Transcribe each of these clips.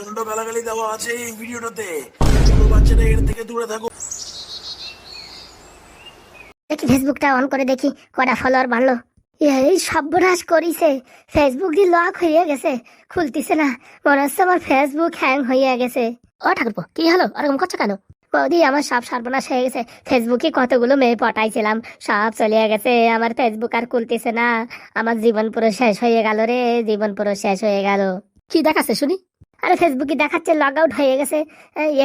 প্রচন্ড গালাগালি দেওয়া আছে এই ভিডিওটাতে। ছোট বাচ্চারা এর থেকে দূরে থাকো। দেখি ফেসবুকটা অন করে দেখি কটা ফলোয়ার বাড়লো। এই সর্বনাশ করিছে, ফেসবুক দিয়ে লক হয়ে গেছে, খুলতিছে না। মনে হচ্ছে আমার ফেসবুক হ্যাং হয়ে গেছে। ও ঠাকুরপো, কি হলো ওরকম করছো কেন? বৌদি, আমার সব সর্বনাশ হয়ে গেছে। ফেসবুকে কতগুলো মেয়ে পটাইছিলাম, সব চলে গেছে। আমার ফেসবুক আর খুলতেছে না। আমার জীবন পুরো শেষ হয়ে গেল রে, জীবন পুরো শেষ হয়ে গেল। কি দেখাচ্ছে শুনি? আরে ফেসবুকে দেখাচ্ছে লগ আউট হয়ে গেছে,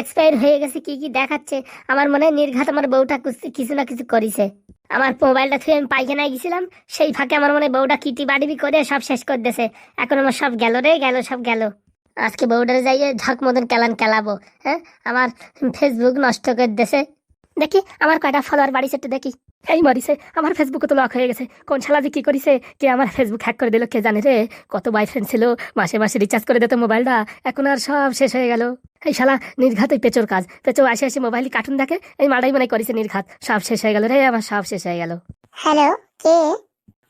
এক্সপায়ার হয়ে গেছে, কি কি দেখাচ্ছে। আমার মনে হয় নির্ঘাত আমার বউটা কিছু না কিছু করিছে। আমার মোবাইলটা থুয়ে আমি পায়খানায় গেছিলাম, সেই ফাঁকে আমার মনে হয় বউটা কিটি বাড়িবি করে সব শেষ করে দিয়েছে। এখন আমার সব গেল রে, গেল, সব গেল। আজকে বউডারে যাইয়ে ঝক মতন কেলাবো। হ্যাঁ, আমার ফেসবুক নষ্ট করে দেছে। দেখি আমার কয়টা ফলোয়ার বাড়িছে একটু দেখি। এই মরিছে, আমার ফেসবুকে তো লক হয়ে গেছে। কোন শালা যে কি করিছে, কে আমার ফেসবুক হ্যাক করে দিল কে জানে রে। কত বয়ফ্রেন্ড ছিল, মাসে মাসে রিচার্জ করে দিত মোবাইলটা, এখন আর সব শেষ হয়ে গেল। এই শালা নির্ঘাত, এই পেচোর কাজ। পেচো আসে আসে মোবাইলে কার্টুন দেখে, এই মারাই মনে করেছে নির্ঘাত। সব শেষ হয়ে গেল রে, আমার সব শেষ হয়ে গেল। হ্যালো, কে?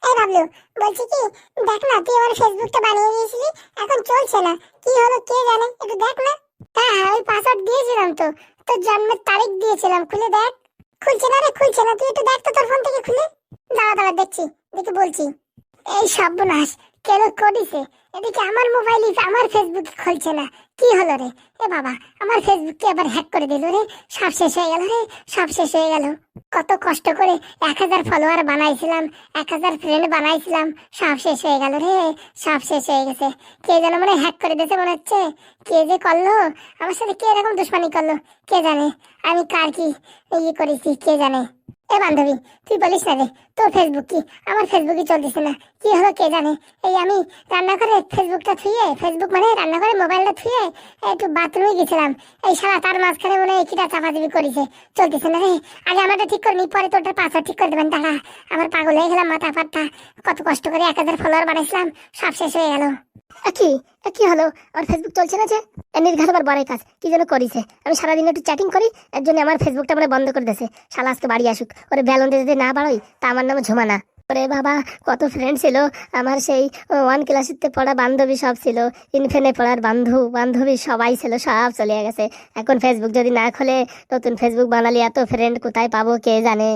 এই বাবলু, বলছি কি, দেখ না, তুই আমার ফেসবুকটা বানিয়ে দিয়েছিলি, এখন চলছে না, কি হলো কে জানে, একটু দেখ না। হ্যাঁ হ্যাঁ, ওই পাসওয়ার্ড দিয়েছিলাম তো, তোর জন্মের তারিখ দিয়েছিলাম, খুলে দেখ। খুলছে না রে, খুলছে না, তুই একটু দেখ তো তোর ফোন থেকে খুলে। দাঁড়া দাঁড়া, দেখছি, দেখে বলছি। এই সর্বনাশ, কেন করিছে? এদিকে আমার মোবাইলই আমার ফেসবুকে খুলছে না, কি হলো রে? এ বাবা, আমার ফেসবুককে আবার হ্যাক করে দিল রে, সব শেষ হয়ে গেল রে, সব শেষ হয়ে গেল। কত কষ্ট করে 1000 ফলোয়ার বানাইছিলাম, 1000 ফ্রেন্ড বানাইছিলাম, সব শেষ হয়ে গেল রে, সব শেষ হয়ে গেছে। কে যেন মনে হ্যাক করে দিয়েছে মনে হচ্ছে। কে যে করলো আমার সাথে, কে এরকম দুশ্মনী করলো কে জানে। আমি কার কি ইয়ে করেছি কে জানে। এ বান্ধবী, তুই বলিস না রে, তোর ফেসবুক কি আমার ফেসবুকই চলতেছে না, কি হলো কে জানে। এই আমি রান্নাঘরে ফেসবুকটা থুয়ে, ফেসবুক মানে রান্নাঘরে মোবাইলটা থুয়ে একটু বাথরুমে গেছিলাম, এই শালা তার মাঝখানে মনে হয় কিটা চাপাচাপি করেছে, চলতেছে না রে। আগে আমারটা ঠিক করে নি, পরে তোরটা পাসওয়ার্ড ঠিক করে দেবেন। দাঁড়া, আমার পাগল হয়ে গেলাম, মাথা ফাটটা। কত কষ্ট করে 1000 ফলোয়ার বানাইছিলাম, সব শেষ হয়ে গেল। কি কি হলো? আর ফেসবুক চলছে না যে? নির্ঘাত আবার বড়াই কাজ কি যেন করিছে। আমি সারাদিন একটু চ্যাটিং করি, এর জন্য আমার ফেসবুকটা মানে বন্ধ করে দিয়েছে। শালা আজকে বাড়ি আসুক, ওরে ব্যালন্ডে যদি না বাড়াই তা আমার নামে ঝুমানা। ওরে বাবা, কত ফ্রেন্ড ছিল আমার, সেই 1 ক্লাসেতে পড়া বান্ধবী সব ছিল, ইনফেনে পড়ার বান্ধবী সবাই ছিল, সব চলে গেছে। এখন ফেসবুক যদি না খোলে, নতুন ফেসবুক বানালি এত ফ্রেন্ড কোথায় পাবো কে জানে।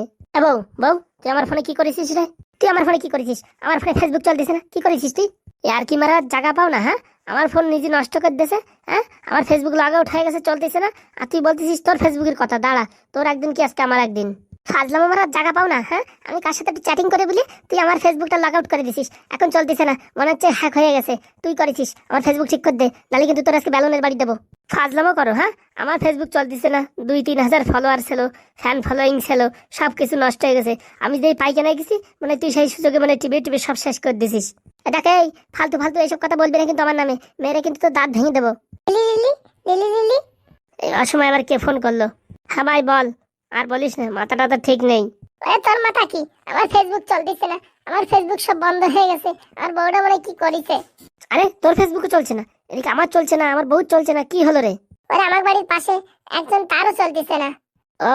বউ বউ, তুই আমার ফোনে কি করেছিস রে? তুই আমার ফোনে কি করেছিস? আমার ফোনে ফেসবুক চলতেছে না, কি করেছিস তুই? আর কি মারার জায়গা পাও না? হ্যাঁ, আমার ফোন নিজে নষ্ট করে দিয়েছে। হ্যাঁ, আমার ফেসবুক লগ আউট হয়ে গেছে, চলতেছে না, আর তুই বলতেছিস তোর ফেসবুকের কথা। দাঁড়া, তোর একদিন কি আজকে আমার একদিন। ফাজলামো মারার জায়গা পাও না? হ্যাঁ, আমি কার সাথে একটু চ্যাটিং করে বলি তুই আমার ফেসবুকটা লগ আউট করে দিছিস, এখন চলতেছে না, মনে হচ্ছে হ্যাক হয়ে গেছে। তুই করেছিস, আমার ফেসবুক ঠিক করে দে, নাহলে কিন্তু তোর আজকে বেলুনের বাড়ি দেবো। ফাজলামো করো? হ্যাঁ, আমার ফেসবুক চলতেছে না, 2-3 হাজার ফলোয়ার ছিল, ফ্যান ফলোয়িং ছিল, সব কিছু নষ্ট হয়ে গেছে। আমি যেই পাইখানায় গেছি, মানে তুই সেই সুযোগে মানে টিভি সব শেষ করে দিছিস। এটাকে এই ফালতু ফালতু এইসব কথা বলবি না কিন্তু আমার নামে, মেরে কিন্তু তোর দাঁত ভেঙে দেবো। এই অসময় আবার কে ফোন করলো? হ্যাঁ ভাই বল। আর বলিস না, মাথাটা তো ঠিক নেই। তোর মাথা কি? আমার ফেসবুক চলতেছে না, আমার ফেসবুক সব বন্ধ হয়ে গেছে, আর বউটা মনে কি করিছে। আরে তোর ফেসবুকে চলছে না, এদিকে আমার চলছে না, আমার বহুত চলছে না, কি হলো রে? ওরে আমার বাড়ির পাশে একজন, তারও চলতেছে না। ও